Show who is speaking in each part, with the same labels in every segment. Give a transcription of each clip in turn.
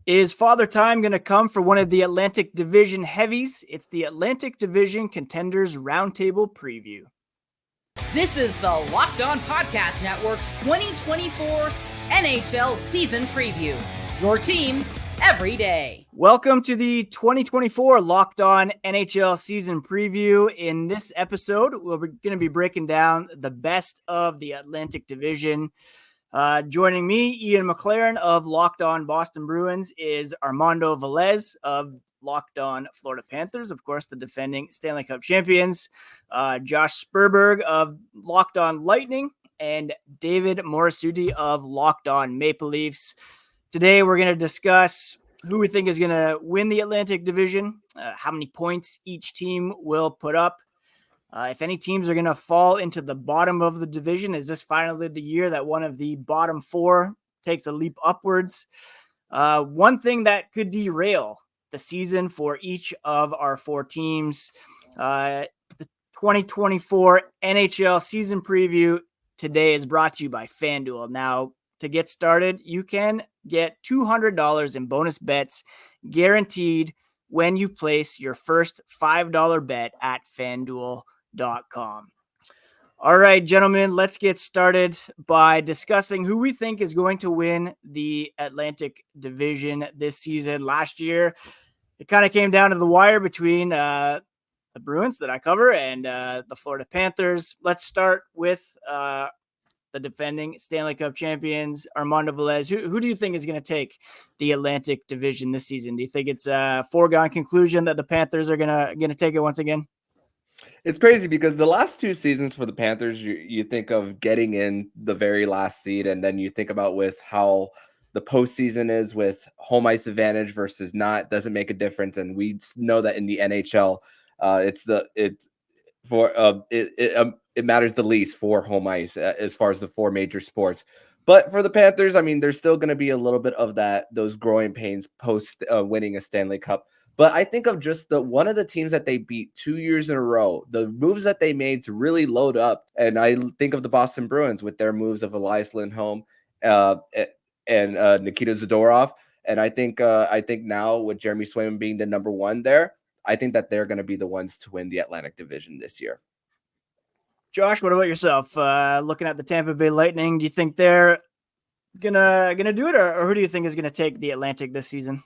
Speaker 1: Is Father Time going to come for one of the Atlantic Division heavies? It's the Atlantic Division Contenders Roundtable Preview.
Speaker 2: This is the Locked On Podcast Network's 2024 NHL Season Preview. Your team every day.
Speaker 1: Welcome to the 2024 Locked On NHL Season Preview. In this episode, we're going to be breaking down the best of the Atlantic Division. Joining me, Ian McLaren of Locked On Boston Bruins, is Armando Velez of Locked On Florida Panthers, of course, the defending Stanley Cup champions, Josh Sperber of Locked On Lightning, and David Morassutti of Locked On Maple Leafs. Today, we're going to discuss who we think is going to win the Atlantic Division, how many points each team will put up, if any teams are going to fall into the bottom of the division. Is this finally the year that one of the bottom four takes a leap upwards? One thing that could derail the season for each of our four teams. The 2024 NHL season preview today is brought to you by FanDuel. Now, to get started, you can get $200 in bonus bets guaranteed when you place your first $5 bet at FanDuel.com. All right, gentlemen, let's get started by discussing who we think is going to win the Atlantic Division this season. Last year, it kind of came down to the wire between the Bruins that I cover and the Florida Panthers. Let's start with the defending Stanley Cup champions, Armando Velez. Who do you think is going to take the Atlantic Division this season? Do you think it's a foregone conclusion that the Panthers are going to take it once again?
Speaker 3: It's crazy because the last two seasons for the Panthers, you think of getting in the very last seed, and then you think about with how the postseason is with home ice advantage versus not, doesn't make a difference. And we know that in the NHL, it matters the least for home ice as far as the four major sports. But for the Panthers, I mean, there's still going to be a little bit of those growing pains post winning a Stanley Cup. But I think of just one of the teams that they beat 2 years in a row, the moves that they made to really load up. And I think of the Boston Bruins with their moves of Elias, Lindholm, and Nikita Zadorov. And I think now with Jeremy Swayman being the number one there, I think that they're going to be the ones to win the Atlantic Division this year.
Speaker 1: Josh, what about yourself? Looking at the Tampa Bay Lightning, do you think they're gonna do it, or who do you think is gonna take the Atlantic this season?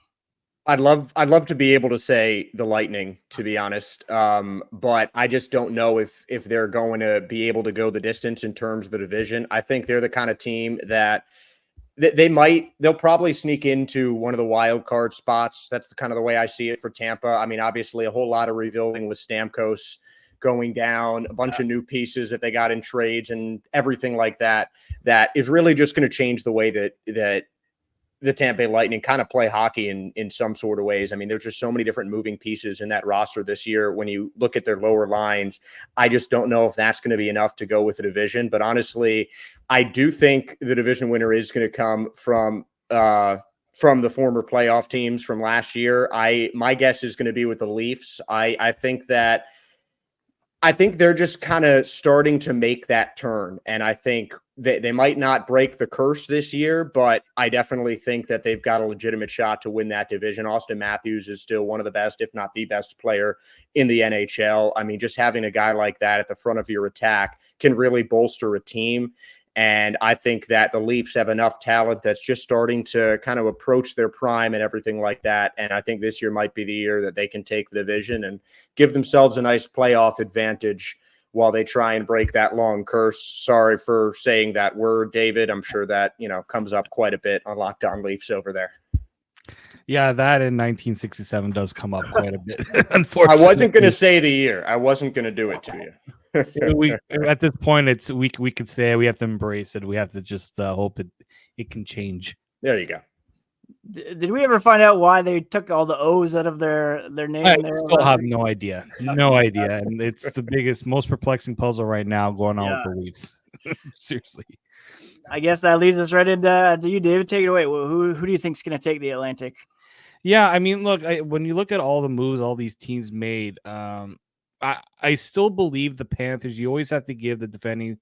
Speaker 4: I'd love to be able to say the Lightning, to be honest, but I just don't know if they're going to be able to go the distance in terms of the division. I think they're the kind of team that they'll probably sneak into one of the wild card spots. That's the way I see it for Tampa. I mean, obviously a whole lot of rebuilding with Stamkos going down, a bunch of new pieces that they got in trades and everything like that is really just going to change the way that the Tampa Bay Lightning kind of play hockey in some sort of ways. I mean, there's just so many different moving pieces in that roster this year. When you look at their lower lines, I just don't know if that's going to be enough to go with the division. But honestly, I do think the division winner is going to come from the former playoff teams from last year. My guess is going to be with the Leafs. I think they're just kind of starting to make that turn. And I think they might not break the curse this year, but I definitely think that they've got a legitimate shot to win that division. Austin Matthews is still one of the best, if not the best player in the NHL. I mean, just having a guy like that at the front of your attack can really bolster a team. And I think that the Leafs have enough talent that's just starting to kind of approach their prime and everything like that. And I think this year might be the year that they can take the division and give themselves a nice playoff advantage while they try and break that long curse. Sorry for saying that word, David. I'm sure that, comes up quite a bit on Locked On Leafs over there.
Speaker 5: Yeah, that in 1967 does come up quite a bit. Unfortunately,
Speaker 4: I wasn't going to say the year. I wasn't going to do it to you.
Speaker 5: At this point, we could say we have to embrace it. We have to just hope it can change.
Speaker 4: There you go.
Speaker 1: Did we ever find out why they took all the O's out of their name?
Speaker 5: I still have no idea. No idea. And it's the most perplexing puzzle right now going on with the Leafs. Seriously.
Speaker 1: I guess that leads us right into you, David. Take it away. Who do you think is going to take the Atlantic?
Speaker 5: Yeah, I mean, look, when you look at all the moves all these teams made, I still believe the Panthers. You always have to give the defending,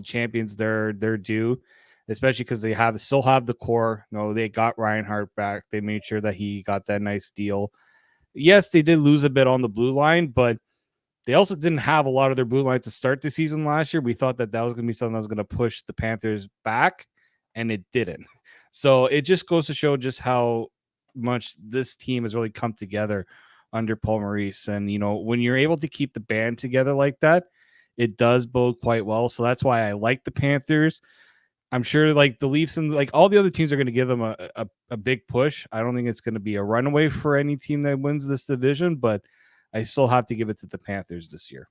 Speaker 5: champions their due. especially because they still have the core. They got Reinhardt back. They made sure that he got that nice deal. Yes, they did lose a bit on the blue line, but they also didn't have a lot of their blue line to start the season last year. We thought that was going to be something that was going to push the Panthers back, and it didn't. So it just goes to show just how much this team has really come together under Paul Maurice. And, when you're able to keep the band together like that, it does bode quite well. So that's why I like the Panthers. I'm sure like the Leafs and like all the other teams are going to give them a big push. I don't think it's going to be a runaway for any team that wins this division, but I still have to give it to the Panthers this year.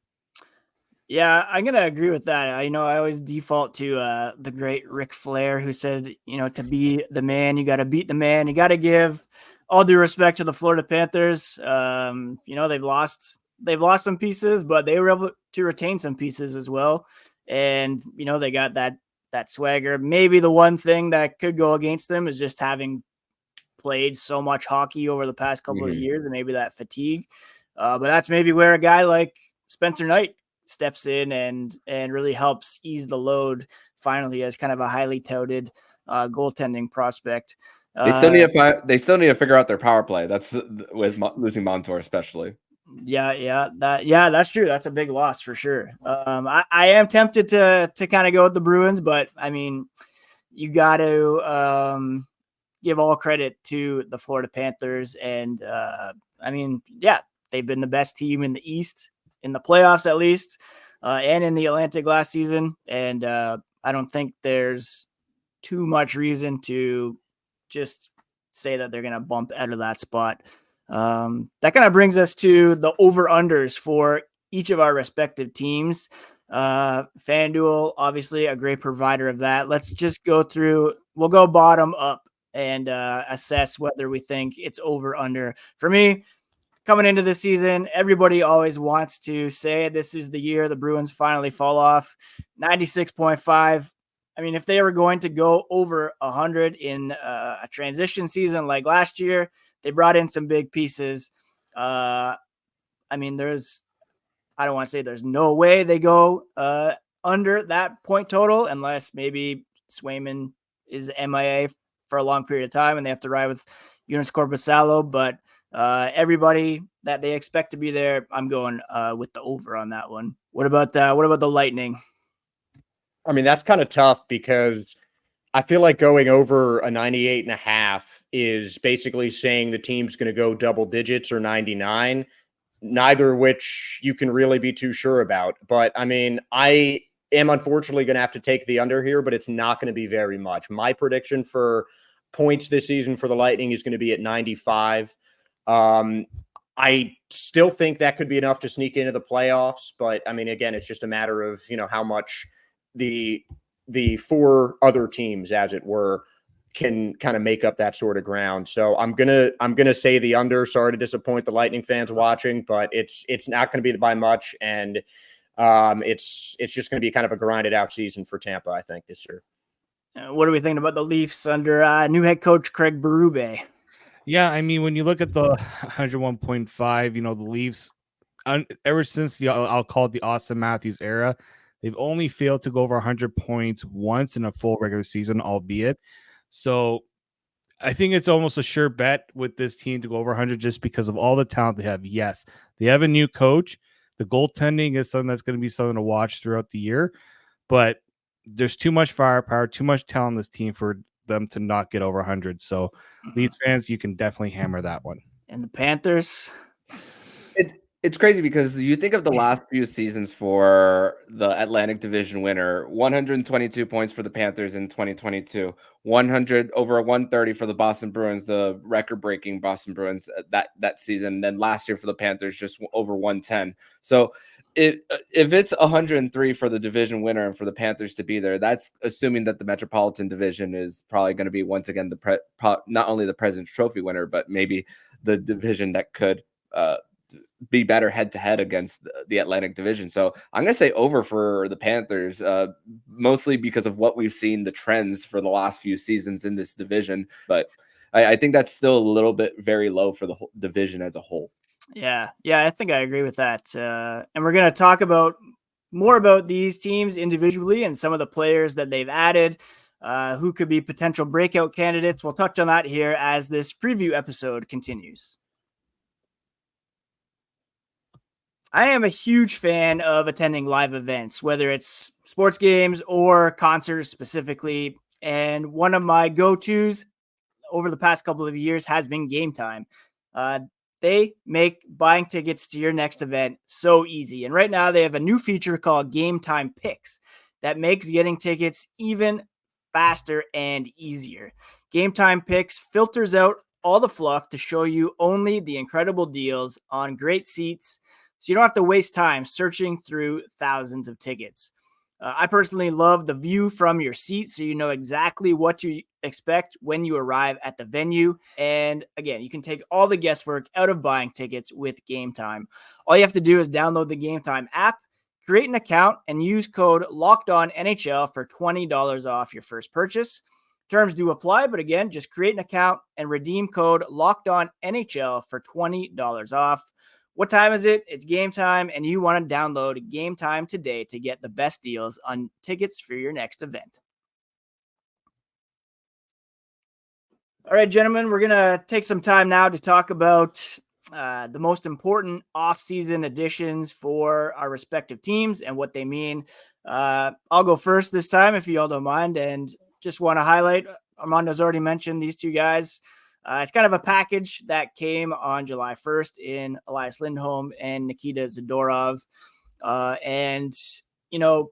Speaker 1: Yeah, I'm going to agree with that. I always default to the great Ric Flair, who said, to be the man, you got to beat the man. You got to give all due respect to the Florida Panthers. They've lost some pieces, but they were able to retain some pieces as well. And, they got that swagger. Maybe the one thing that could go against them is just having played so much hockey over the past couple of years, and maybe that fatigue. But that's maybe where a guy like Spencer Knight steps in and really helps ease the load finally as kind of a highly touted goaltending prospect.
Speaker 3: They still need to figure out their power play. That's with losing Montour especially.
Speaker 1: Yeah, that's true. That's a big loss for sure. I am tempted to kind of go with the Bruins, but I mean, you got to give all credit to the Florida Panthers, and they've been the best team in the East in the playoffs at least, and in the Atlantic last season. And I don't think there's too much reason to just say that they're going to bump out of that spot. That kind of brings us to the over-unders for each of our respective teams. FanDuel, obviously a great provider of that. Let's just go through. We'll go bottom up and assess whether we think it's over-under. For me, coming into this season, everybody always wants to say this is the year the Bruins finally fall off. 96.5. I mean, if they were going to go over 100 in a transition season like last year, they brought in some big pieces. I don't want to say there's no way they go under that point total unless maybe Swayman is MIA for a long period of time and they have to ride with Jonas Korpisalo. But everybody that they expect to be there, I'm going with the over on that one. What about the Lightning?
Speaker 4: I mean, that's kind of tough because I feel like going over a 98.5 is basically saying the team's going to go double digits or 99, neither of which you can really be too sure about. But I mean, I am unfortunately going to have to take the under here, but it's not going to be very much. My prediction for points this season for the Lightning is going to be at 95. I still think that could be enough to sneak into the playoffs. But I mean, again, it's just a matter of, how much the four other teams, as it were, can kind of make up that sort of ground. So I'm gonna say the under. Sorry to disappoint the Lightning fans watching, but it's not going to be by much, and it's just going to be kind of a grinded out season for Tampa, I think, this year.
Speaker 1: What are we thinking about the Leafs under new head coach Craig Berube?
Speaker 5: Yeah, I mean, when you look at the 101.5, the Leafs, ever since I'll call it the Austin Matthews era, they've only failed to go over 100 points once in a full regular season, albeit. So I think it's almost a sure bet with this team to go over 100 just because of all the talent they have. Yes, they have a new coach. The goaltending is something that's going to be something to watch throughout the year. But there's too much firepower, too much talent in this team for them to not get over 100. So Leafs fans, you can definitely hammer that one.
Speaker 1: And the Panthers?
Speaker 3: It's crazy because you think of the last few seasons for the Atlantic Division winner, 122 points for the Panthers in 2022, 100 over 130 for the Boston Bruins, the record-breaking Boston Bruins that season. And then last year for the Panthers, just over 110. So if it's 103 for the division winner and for the Panthers to be there, that's assuming that the Metropolitan Division is probably going to be once again not only the President's Trophy winner, but maybe the division that could be better head-to-head against the Atlantic Division. So I'm going to say over for the Panthers, mostly because of what we've seen, the trends for the last few seasons in this division. But I think that's still a little bit very low for the whole division as a whole.
Speaker 1: Yeah, I think I agree with that. And we're going to talk more about these teams individually and some of the players that they've added. who could be potential breakout candidates. We'll touch on that here as this preview episode continues. I am a huge fan of attending live events, whether it's sports games or concerts specifically. And one of my go-tos over the past couple of years has been Game Time. They make buying tickets to your next event so easy. And right now they have a new feature called Game Time Picks that makes getting tickets even faster and easier. Game Time Picks filters out all the fluff to show you only the incredible deals on great seats, so you don't have to waste time searching through thousands of tickets. I personally love the view from your seat, so you know exactly what to expect when you arrive at the venue. And again, you can take all the guesswork out of buying tickets with Game Time. All you have to do is download the Game Time app, create an account, and use code LOCKEDONNHL for $20 off your first purchase. Terms do apply, but again, just create an account and redeem code LOCKEDONNHL for $20 off. What time is it? It's Game Time, and you want to download Game Time today to get the best deals on tickets for your next event. All right, gentlemen, we're going to take some time now to talk about the most important offseason additions for our respective teams and what they mean. I'll go first this time, if you all don't mind, and just want to highlight, Armando's already mentioned these two guys. It's kind of a package that came on July 1st in Elias Lindholm and Nikita Zadorov. And, you know,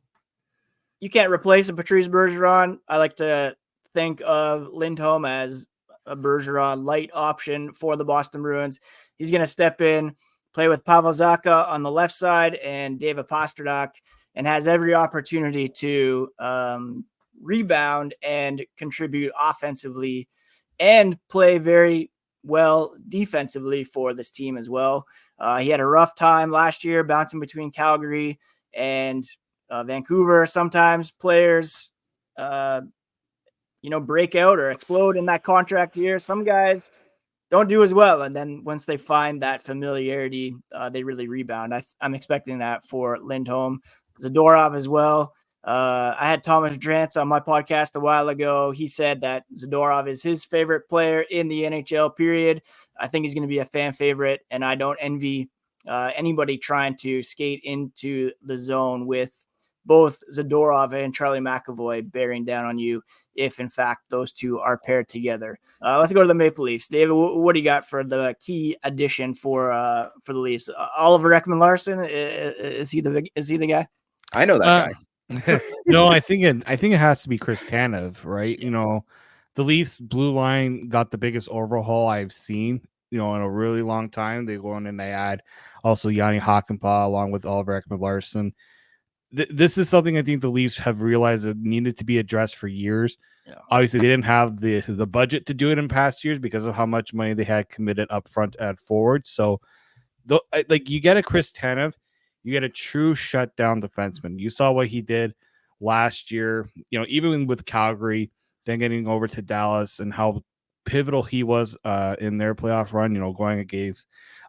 Speaker 1: you can't replace a Patrice Bergeron. I like to think of Lindholm as a Bergeron light option for the Boston Bruins. He's going to step in, play with Pavel Zacha on the left side and David Pastrnak, and has every opportunity to rebound and contribute offensively and play very well defensively for this team as well. He had a rough time last year bouncing between Calgary and Vancouver. Sometimes players, break out or explode in that contract year. Some guys don't do as well. And then once they find that familiarity, they really rebound. I'm expecting that for Lindholm. Zadorov as well. I had Thomas Drance on my podcast a while ago. He said that Zadorov is his favorite player in the NHL, period. I think he's going to be a fan favorite, and I don't envy anybody trying to skate into the zone with both Zadorov and Charlie McAvoy bearing down on you if, in fact, those two are paired together. Let's go to the Maple Leafs. David, what do you got for the key addition for the Leafs? Oliver Ekman-Larsson, is he the guy?
Speaker 3: I know that guy.
Speaker 5: No, I think it has to be Chris Tanev, right? You know, the Leafs blue line got the biggest overhaul I've seen, in a really long time. They go in and they add also Yanni Hakanpää along with Oliver Ekman-Larsson. This is something I think the Leafs have realized that needed to be addressed for years. Yeah. Obviously, they didn't have the budget to do it in past years because of how much money they had committed up front at forward. So, you get a Chris Tanev, you get a true shutdown defenseman. You saw what he did last year, even with Calgary, then getting over to Dallas, and how pivotal he was in their playoff run, going against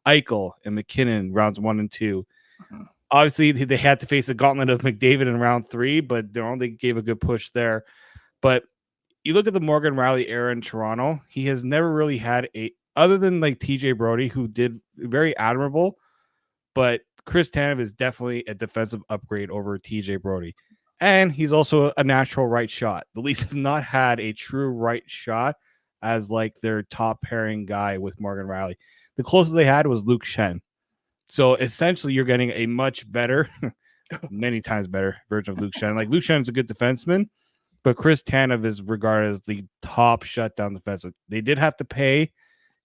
Speaker 5: Eichel and McKinnon rounds 1 and 2. Mm-hmm. Obviously, they had to face a gauntlet of McDavid in round 3, but they gave a good push there. But you look at the Morgan Rielly era in Toronto, he has never really had other than like TJ Brody, who did very admirable, but Chris Tanev is definitely a defensive upgrade over TJ Brody. And he's also a natural right shot. The Leafs have not had a true right shot as like their top pairing guy with Morgan Rielly. The closest they had was Luke Schenn. So essentially you're getting a much better, many times better version of Luke Schenn. Like Luke Schenn is a good defenseman, but Chris Tanev is regarded as the top shutdown defenseman. They did have to pay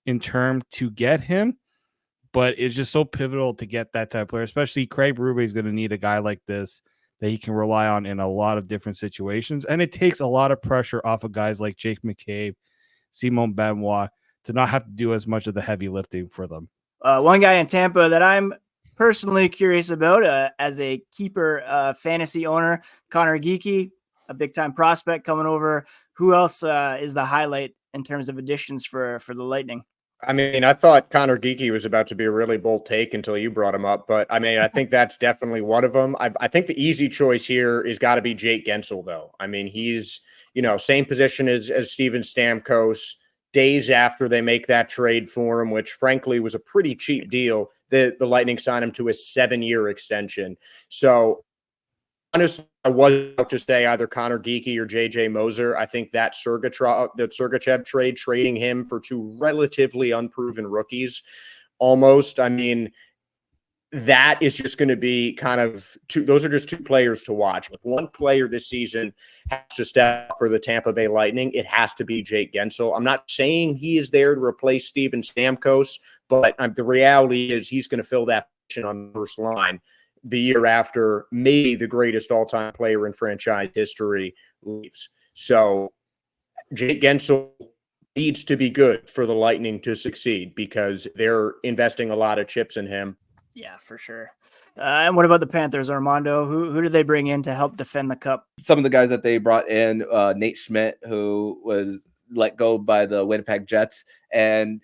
Speaker 5: in term to get him, but it's just so pivotal to get that type of player, especially Craig Berube is going to need a guy like this that he can rely on in a lot of different situations. And it takes a lot of pressure off of guys like Jake McCabe, Simon Benoit, to not have to do as much of the heavy lifting for them.
Speaker 1: One guy in Tampa that I'm personally curious about as a keeper fantasy owner, Connor Geekie, a big-time prospect coming over. Who else is the highlight in terms of additions for the Lightning?
Speaker 4: I mean, I thought Connor Geekie was about to be a really bold take until you brought him up, but I mean, I think that's definitely one of them. I think the easy choice here is got to be Jake Gensel, though. I mean, he's same position as Steven Stamkos. Days after they make that trade for him, which frankly was a pretty cheap deal, the Lightning signed him to a 7-year extension. So honestly, I was about to say either Connor Geekie or JJ Moser. I think that Sergachev trade, trading him for 2 relatively unproven rookies, almost. I mean, that is just going to be kind of those are just 2 players to watch. If one player this season has to step up for the Tampa Bay Lightning, it has to be Jake Gensel. I'm not saying he is there to replace Steven Stamkos, but the reality is he's going to fill that position on the first line the year after maybe the greatest all-time player in franchise history leaves. So Jake Gensel needs to be good for the Lightning to succeed because they're investing a lot of chips in him.
Speaker 1: Yeah, for sure. And what about the Panthers, Armando? Who did they bring in to help defend the cup?
Speaker 3: Some of the guys that they brought in, Nate Schmidt, who was let go by the Winnipeg Jets, and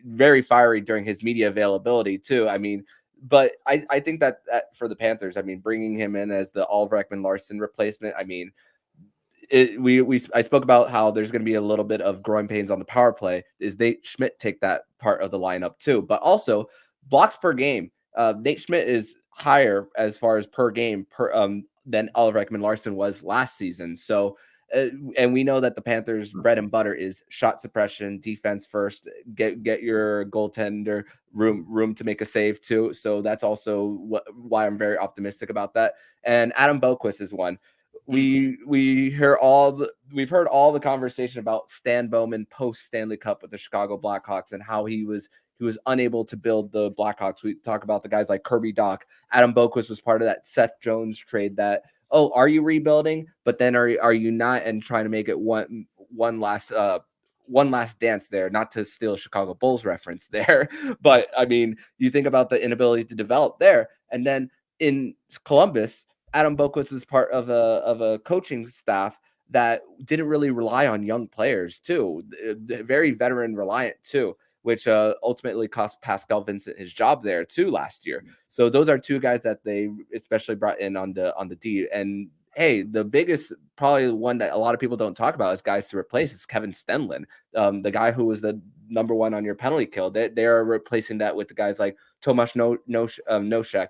Speaker 3: very fiery during his media availability too. I mean, but I think that for the Panthers, I mean, bringing him in as the Oliver Ekman-Larsson replacement, I mean, I spoke about how there's going to be a little bit of growing pains on the power play. Is Nate Schmidt take that part of the lineup too? But also blocks per game. Nate Schmidt is higher as far as per game than Oliver Ekman-Larsson was last season. So, and we know that the Panthers' bread and butter is shot suppression, defense first, get your goaltender room to make a save too. So that's also why I'm very optimistic about that. And Adam Boqvist is one. We've heard all the conversation about Stan Bowman post Stanley Cup with the Chicago Blackhawks and how he was unable to build the Blackhawks. We talk about the guys like Kirby Dach. Adam Boqvist was part of that Seth Jones trade that, oh, are you rebuilding? But then are you not? And trying to make it one last dance there, not to steal a Chicago Bulls reference there. But I mean, you think about the inability to develop there. And then in Columbus, Adam Boqvist is part of a coaching staff that didn't really rely on young players too. Very veteran reliant too, which ultimately cost Pascal Vincent his job there too last year. So those are 2 guys that they especially brought in on the D. And hey, the biggest, probably one that a lot of people don't talk about as guys to replace is Kevin Stenlund, the guy who was the number 1 on your penalty kill. They are replacing that with the guys like Tomas Nosek,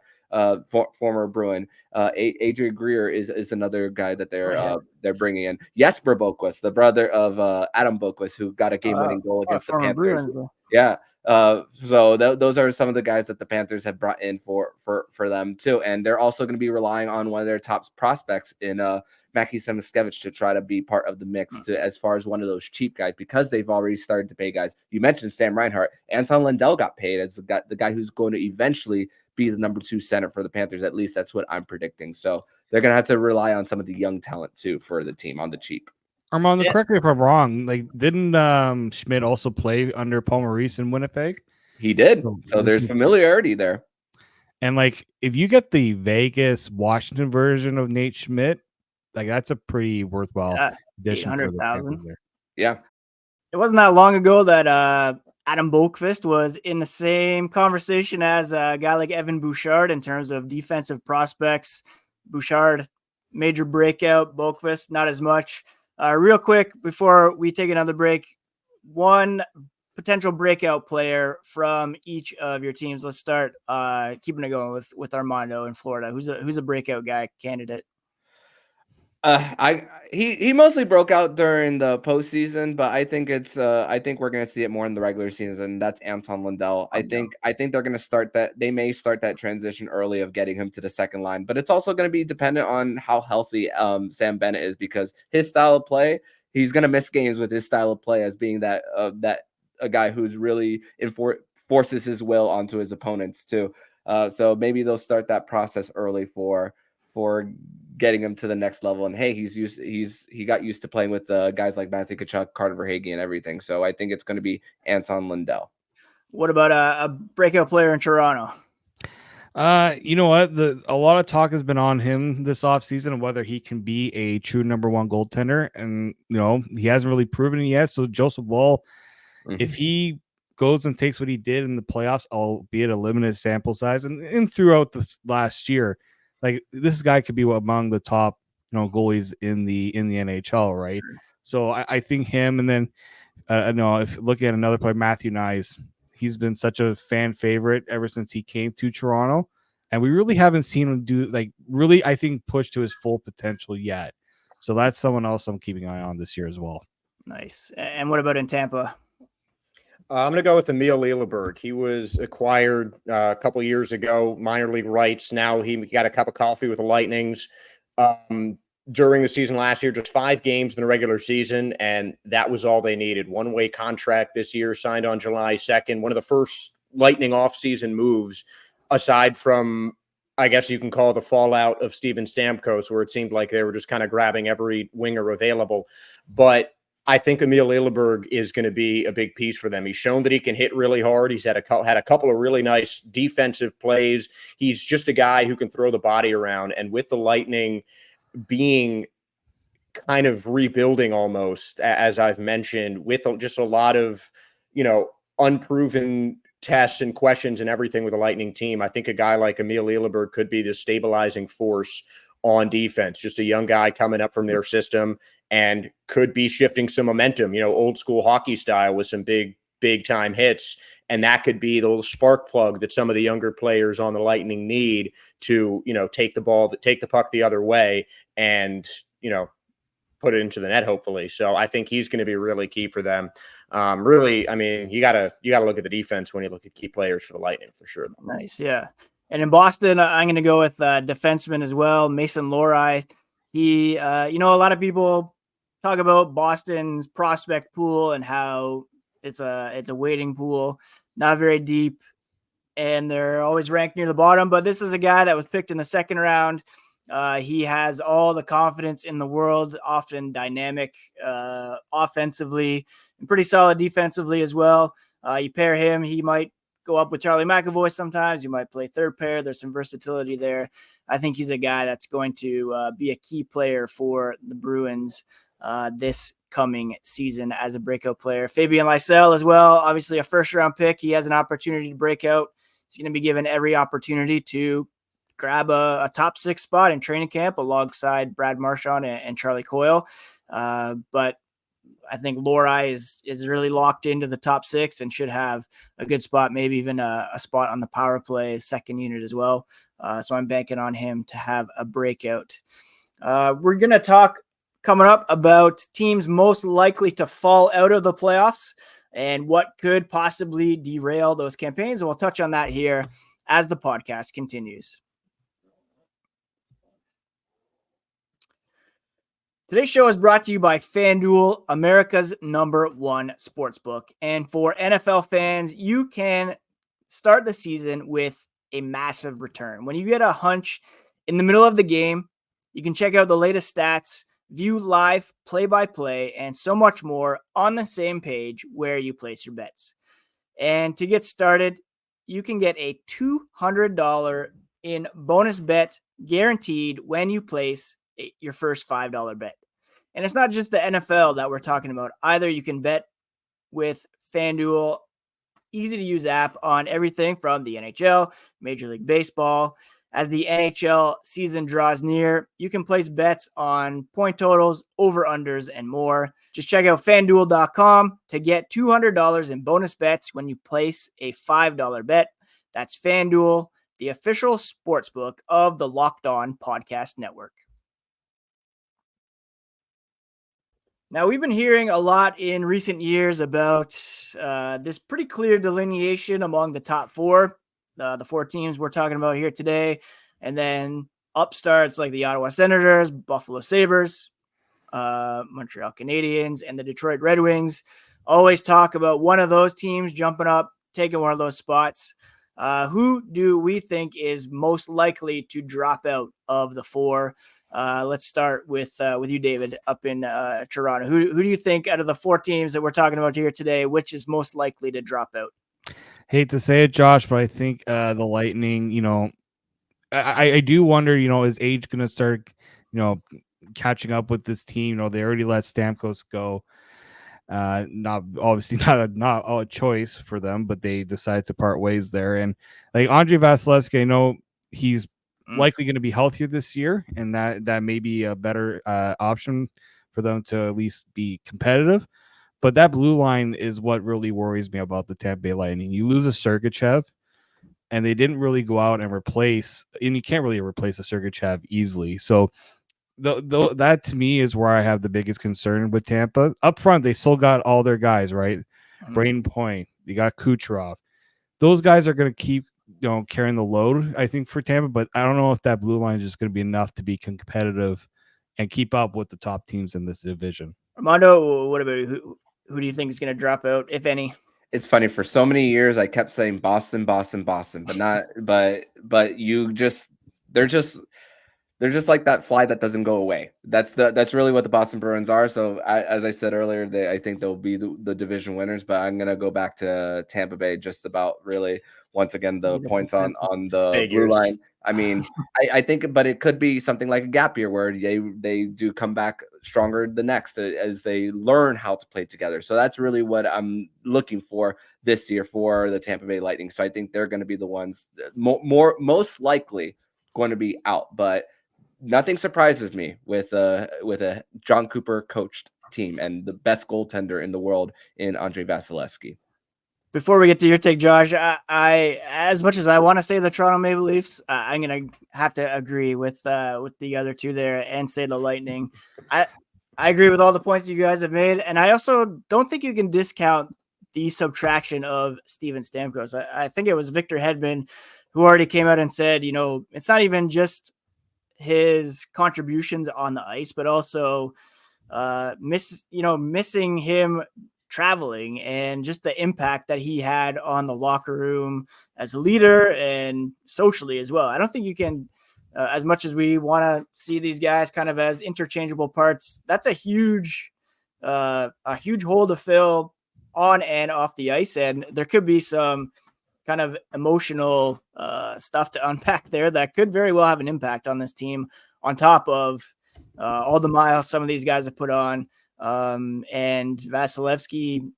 Speaker 3: former Bruin. Adrian Greer is another guy that they're bringing in. Jesper Boqvist, the brother of Adam Boqvist, who got a game-winning goal against the Panthers.
Speaker 1: Bruins,
Speaker 3: yeah. So those are some of the guys that the Panthers have brought in for them too, and they're also going to be relying on one of their top prospects in Mackie Samoskevich to try to be part of the mix as far as one of those cheap guys, because they've already started to pay guys. You mentioned Sam Reinhart. Anton Lundell got paid as the guy who's going to eventually be the number 2 center for the Panthers. At least that's what I'm predicting. So they're going to have to rely on some of the young talent too for the team on the cheap.
Speaker 5: Armando, correct me if I'm wrong. Like, didn't Schmidt also play under Paul Maurice in Winnipeg?
Speaker 3: He did. So there's familiarity there.
Speaker 5: And like, if you get the Vegas Washington version of Nate Schmidt, like that's a pretty worthwhile addition.
Speaker 1: 800,000.
Speaker 3: Yeah.
Speaker 1: It wasn't that long ago that Adam Boqvist was in the same conversation as a guy like Evan Bouchard in terms of defensive prospects. Bouchard, major breakout. Boqvist, not as much. Real quick, before we take another break, one potential breakout player from each of your teams. Let's start keeping it going with Armando in Florida. Who's a breakout guy candidate?
Speaker 3: He mostly broke out during the postseason, but I think we're going to see it more in the regular season. That's Anton Lundell. I think they're going to start that. They may start that transition early of getting him to the second line, but it's also going to be dependent on how healthy Sam Bennett is, because his style of play, he's going to miss games with his style of play as being that a guy who's really forces his will onto his opponents too. So maybe they'll start that process early for getting him to the next level. And hey, he got used to playing with guys like Matthew Tkachuk, Carter Verhaeghe, and everything. So I think it's going to be Anton Lundell.
Speaker 1: What about a breakout player in Toronto?
Speaker 5: You know what? A lot of talk has been on him this offseason and whether he can be a true number 1 goaltender. And he hasn't really proven it yet. So Joseph Woll, if he goes and takes what he did in the playoffs, albeit a limited sample size, and throughout the last year, like this guy could be among the top goalies in the NHL, right?
Speaker 1: Sure.
Speaker 5: So I think him, and then no, if looking at another player, Matthew Nyes, he's been such a fan favorite ever since he came to Toronto, and we really haven't seen him do really, I think, push to his full potential yet. So that's someone else I'm keeping an eye on this year as well.
Speaker 1: Nice. And what about in Tampa?
Speaker 4: I'm going to go with Emil Lilleberg. He was acquired a couple years ago, minor league rights. Now he got a cup of coffee with the Lightnings during the season last year, just 5 games in the regular season, and that was all they needed. One-way contract this year, signed on July 2nd. One of the first Lightning offseason moves, aside from, I guess you can call the fallout of Steven Stamkos, where it seemed like they were just kind of grabbing every winger available. But I think Emil Lilleberg is going to be a big piece for them. He's shown that he can hit really hard. He's had a couple of really nice defensive plays. He's just a guy who can throw the body around. And with the Lightning being kind of rebuilding almost, as I've mentioned, with just a lot of, unproven tests and questions and everything with the Lightning team, I think a guy like Emil Lilleberg could be the stabilizing force on defense. Just a young guy coming up from their system and could be shifting some momentum, old school hockey style with some big time hits. And that could be the little spark plug that some of the younger players on the Lightning need to, take the puck the other way and, put it into the net, hopefully. So I think he's going to be really key for them. Really, I mean, you gotta look at the defense when you look at key players for the Lightning for sure.
Speaker 1: Nice. Yeah. And in Boston, I'm going to go with defenseman as well, Mason Lohrei. He, a lot of people talk about Boston's prospect pool and how it's a waiting pool, not very deep, and they're always ranked near the bottom. But this is a guy that was picked in the second round. He has all the confidence in the world, often dynamic offensively and pretty solid defensively as well. You pair him, he might go up with Charlie McAvoy sometimes. You might play third pair. There's some versatility there. I think he's a guy that's going to be a key player for the Bruins this coming season as a breakout player. Fabian Lysell as well, obviously a first-round pick. He has an opportunity to break out. He's going to be given every opportunity to grab a top 6 spot in training camp alongside Brad Marchand and Charlie Coyle. But I think Lohrei is really locked into the top 6 and should have a good spot, maybe even a spot on the power play second unit as well. So I'm banking on him to have a breakout. We're going to talk coming up about teams most likely to fall out of the playoffs and what could possibly derail those campaigns. And we'll touch on that here as the podcast continues. Today's show is brought to you by FanDuel, America's #1 sportsbook. And for NFL fans, you can start the season with a massive return. When you get a hunch in the middle of the game, you can check out the latest stats, view live play-by-play, and so much more on the same page where you place your bets. And to get started, you can get a $200 in bonus bet guaranteed when you place your first $5 bet. And it's not just the NFL that we're talking about either. You can bet with FanDuel, easy to use app on everything from the NHL, Major League Baseball. As the NHL season draws near, you can place bets on point totals, over-unders, and more. Just check out FanDuel.com to get $200 in bonus bets when you place a $5 bet. That's FanDuel, the official sportsbook of the Locked On Podcast Network. Now, we've been hearing a lot in recent years about this pretty clear delineation among the top 4, the 4 teams we're talking about here today, and then upstarts like the Ottawa Senators, Buffalo Sabres, Montreal Canadiens, and the Detroit Red Wings. Always talk about one of those teams jumping up, taking one of those spots. Who do we think is most likely to drop out of the 4? Let's start with you, David, up in Toronto. Who do you think out of the 4 teams that we're talking about here today, which is most likely to drop out?
Speaker 5: Hate to say it, Josh, but I think the Lightning, I do wonder, is age going to start, catching up with this team? They already let Stamkos go. Not a choice for them, but they decided to part ways there. And like Andrei Vasilevsky, I know he's likely going to be healthier this year, and that may be a better option for them to at least be competitive. But that blue line is what really worries me about the Tampa Bay Lightning. You lose a Sergachev, and they didn't really go out and replace, and you can't really replace a Sergachev easily. So that to me is where I have the biggest concern with Tampa. Up front, they still got all their guys, right? Braden Point, you got Kucherov. Those guys are going to keep carrying the load, I think, for Tampa, but I don't know if that blue line is just going to be enough to be competitive and keep up with the top teams in this division.
Speaker 1: Armando, what about who do you think is going to drop out, if any?
Speaker 3: It's funny, for so many years I kept saying Boston, but they're just like that fly that doesn't go away. That's really what the Boston Bruins are. So as I said earlier, I think they'll be the division winners, but I'm going to go back to Tampa Bay just about really once again, the points on the blue line. I mean, I think, but it could be something like a gap year where they do come back stronger the next as they learn how to play together. So that's really what I'm looking for this year for the Tampa Bay Lightning. So I think they're going to be the ones most likely going to be out, but nothing surprises me with a John Cooper coached team and the best goaltender in the world in Andrei Vasilevsky.
Speaker 1: Before we get to your take, Josh, I as much as I want to say the Toronto Maple Leafs, I'm going to have to agree with the other two there and say the Lightning. I agree with all the points you guys have made, and I also don't think you can discount the subtraction of Steven Stamkos. I think it was Victor Hedman who already came out and said, it's not even just his contributions on the ice, but also missing him traveling and just the impact that he had on the locker room as a leader and socially as well. I don't think you can, as much as we want to see these guys kind of as interchangeable parts, that's a huge hole to fill on and off the ice. And there could be some kind of emotional stuff to unpack there that could very well have an impact on this team on top of all the miles some of these guys have put on. And Vasilevsky,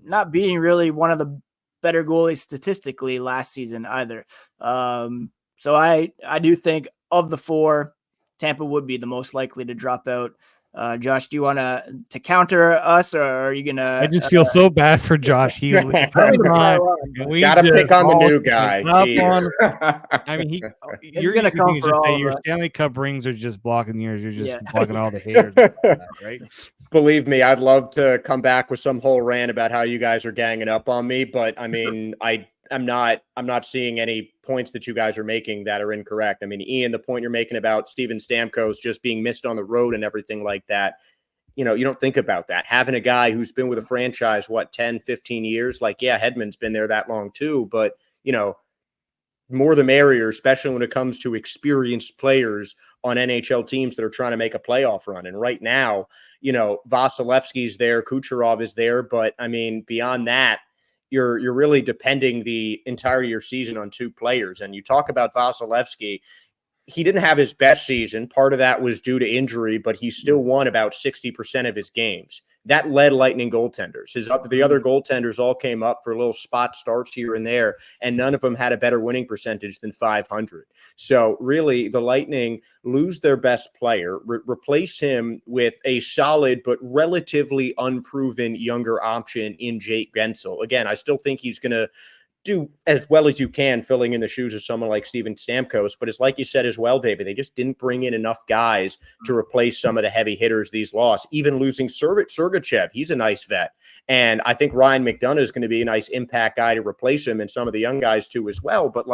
Speaker 1: not being really one of the better goalies statistically last season either. So I do think of the four, Tampa would be the most likely to drop out. Josh, do you want to counter us, or are you gonna?
Speaker 5: I just feel so bad for Josh. He
Speaker 4: Gotta pick on the new guy.
Speaker 5: I mean, you're gonna come for all your Stanley Cup rings are just blocking yours. You're just blocking all the haters, right?
Speaker 4: Believe me, I'd love to come back with some whole rant about how you guys are ganging up on me, but I mean, I'm not seeing any points that you guys are making that are incorrect. I mean, Ian, the point you're making about Steven Stamkos just being missed on the road and everything like that, you don't think about that. Having a guy who's been with a franchise, 10, 15 years, Hedman's been there that long too, but, more the merrier, especially when it comes to experienced players on NHL teams that are trying to make a playoff run. And right now, Vasilevsky's there, Kucherov is there, but I mean, beyond that, you're really depending the entire year season on two players. And you talk about Vasilevsky, he didn't have his best season. Part of that was due to injury, but he still won about 60% of his games. That led Lightning goaltenders. The other goaltenders all came up for little spot starts here and there, and none of them had a better winning percentage than .500. So really, the Lightning lose their best player, replace him with a solid but relatively unproven younger option in Jake Guentzel. Again, I still think he's going to do as well as you can filling in the shoes of someone like Steven Stamkos. But it's like you said as well, David, they just didn't bring in enough guys to replace some of the heavy hitters these lost. Even losing Sergachev, he's a nice vet. And I think Ryan McDonough is going to be a nice impact guy to replace him, and some of the young guys too as well. But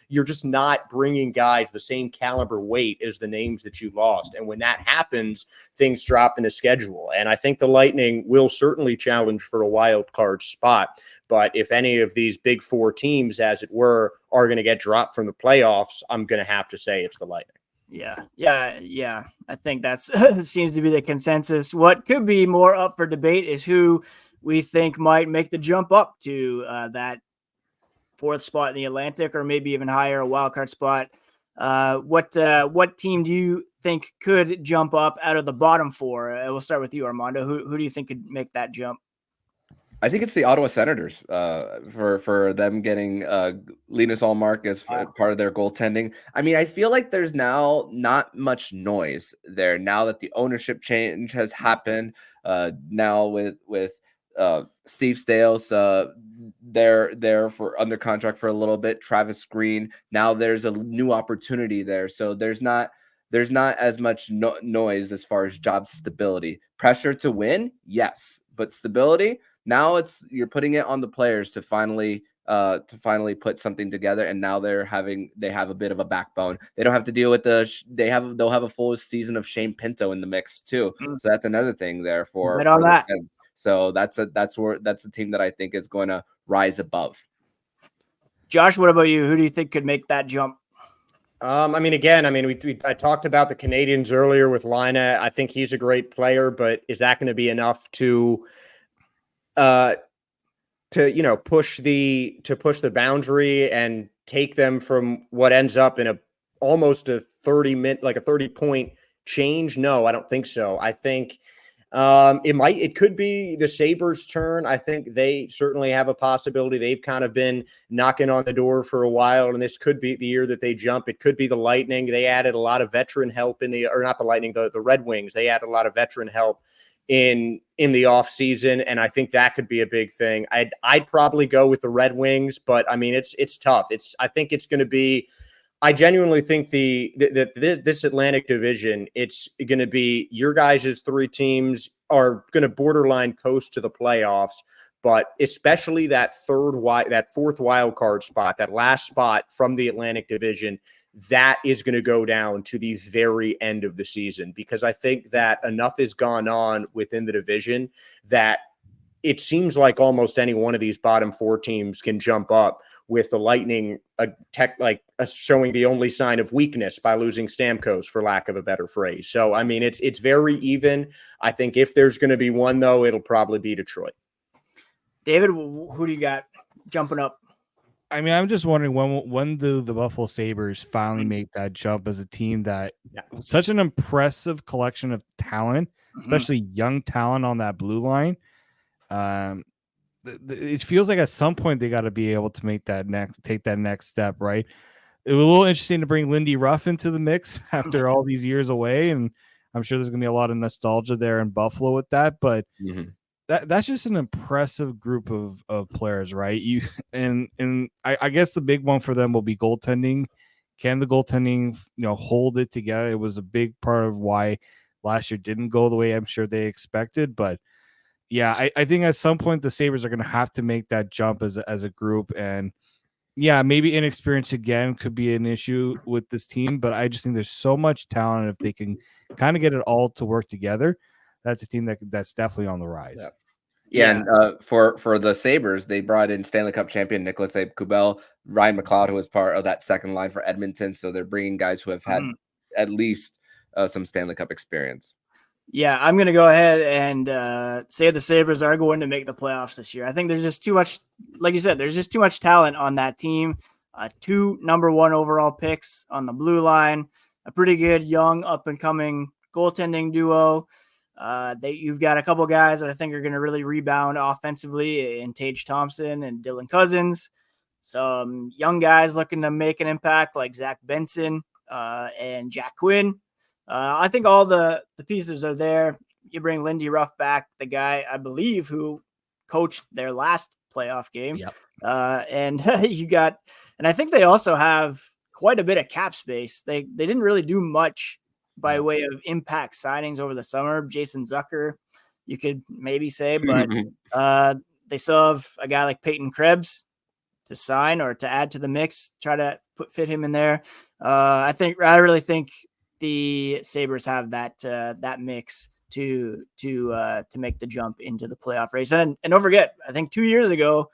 Speaker 4: you're just not bringing guys the same caliber weight as the names that you lost. And when that happens, things drop in the schedule. And I think the Lightning will certainly challenge for a wild card spot. But if any of these big four teams, as it were, are going to get dropped from the playoffs, I'm going to have to say it's the Lightning.
Speaker 1: Yeah. I think that's seems to be the consensus. What could be more up for debate is who we think might make the jump up to that fourth spot in the Atlantic, or maybe even higher, a wild card spot. What team do you think could jump up out of the bottom four? We'll start with you, Armando. Who do you think could make that jump?
Speaker 3: I think it's the Ottawa Senators for them getting Linus Ullmark as part of their goaltending. I mean, I feel like there's now not much noise there now that the ownership change has happened. Now with Steve Stamkos, they're for under contract for a little bit. Travis Green. Now there's a new opportunity there, so there's not as much noise as far as job stability. Pressure to win, yes, but stability. Now you're putting it on the players to finally put something together, and now they have a bit of a backbone. They don't have to deal with they'll have a full season of Shane Pinto in the mix too. So that's another thing there for
Speaker 1: that.
Speaker 3: The Sens. So that's a team that I think is going to rise above.
Speaker 1: Josh, what about you? Who do you think could make that jump?
Speaker 4: I talked about the Canadians earlier with Lina. I think he's a great player, but is that going to be enough to push the boundary and take them from what ends up in almost a 30-point change? No, I don't think so. I think it could be the Sabres' turn. I think they certainly have a possibility. They've kind of been knocking on the door for a while, and this could be the year that they jump. It could be the Lightning. They added a lot of veteran help not the Lightning, the Red Wings. They added a lot of veteran help in the offseason, and I think that could be a big thing. I'd probably go with the Red Wings, but I mean it's tough. I think it's going to be. I genuinely think this Atlantic Division, it's going to be your guys' three teams are going to borderline coast to the playoffs, but especially that fourth wild card spot, that last spot from the Atlantic Division, that is going to go down to the very end of the season, because I think that enough has gone on within the division that it seems like almost any one of these bottom four teams can jump up, with the Lightning showing the only sign of weakness by losing Stamkos, for lack of a better phrase. So, I mean, it's very even. I think if there's going to be one, though, it'll probably be Detroit.
Speaker 1: David, who do you got jumping up?
Speaker 5: I mean, I'm just wondering when do the Buffalo Sabres finally make that jump as a team that such an impressive collection of talent, especially young talent on that blue line. It feels like at some point they got to be able to take that next step, right? It was a little interesting to bring Lindy Ruff into the mix after all these years away, and I'm sure there's gonna be a lot of nostalgia there in Buffalo with that, but that's just an impressive group of players, right? I guess the big one for them will be goaltending. Can the goaltending, hold it together? It was a big part of why last year didn't go the way I'm sure they expected. But yeah, I think at some point the Sabres are going to have to make that jump as a group. And yeah, maybe inexperience again could be an issue with this team, but I just think there's so much talent. If they can kind of get it all to work together, that's a team that's definitely on the rise.
Speaker 3: Yeah. And for the Sabres, they brought in Stanley Cup champion Nicholas Kubel, Ryan McLeod, who was part of that second line for Edmonton. So they're bringing guys who have had at least some Stanley Cup experience.
Speaker 1: Yeah, I'm going to go ahead and say the Sabres are going to make the playoffs this year. I think there's just too much, like you said, there's just too much talent on that team. 2 number 1 overall picks on the blue line, a pretty good young up-and-coming goaltending duo. You've got a couple guys that I think are going to really rebound offensively in Tage Thompson and Dylan Cousins. Some young guys looking to make an impact like Zach Benson and Jack Quinn. I think all the pieces are there. You bring Lindy Ruff back, the guy, I believe, who coached their last playoff game.
Speaker 2: Yep.
Speaker 1: And and I think they also have quite a bit of cap space. They didn't really do much by way of impact signings over the summer. Jason Zucker, you could maybe say, but they still have a guy like Peyton Krebs to sign or to add to the mix, try to fit him in there. I really think the Sabres have that mix to make the jump into the playoff race. And don't forget, I think 2 years ago,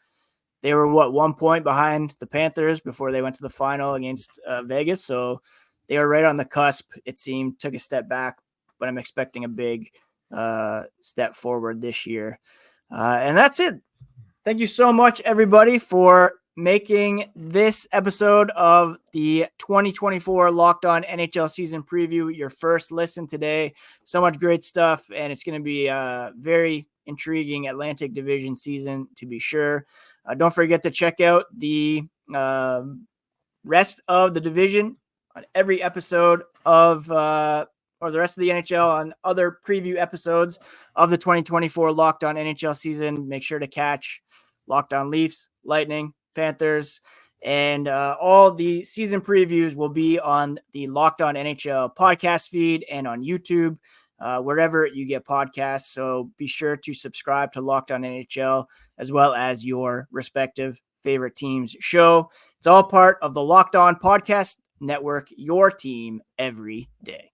Speaker 1: they were 1 point behind the Panthers before they went to the final against Vegas. So they were right on the cusp. It seemed, took a step back, but I'm expecting a big step forward this year. And that's it. Thank you so much, everybody, for making this episode of the 2024 Locked On NHL season preview your first listen today. So much great stuff, and it's going to be very intriguing Atlantic Division season to be sure. Don't forget to check out the rest of the division on every episode of or the rest of the NHL on other preview episodes of the 2024 Locked On NHL season. Make sure to catch Locked On Leafs, Lightning, Panthers, and all the season previews will be on the Locked On NHL podcast feed and on YouTube, wherever you get podcasts. So be sure to subscribe to Locked On NHL as well as your respective favorite teams show. It's all part of the Locked On Podcast Network, your team every day.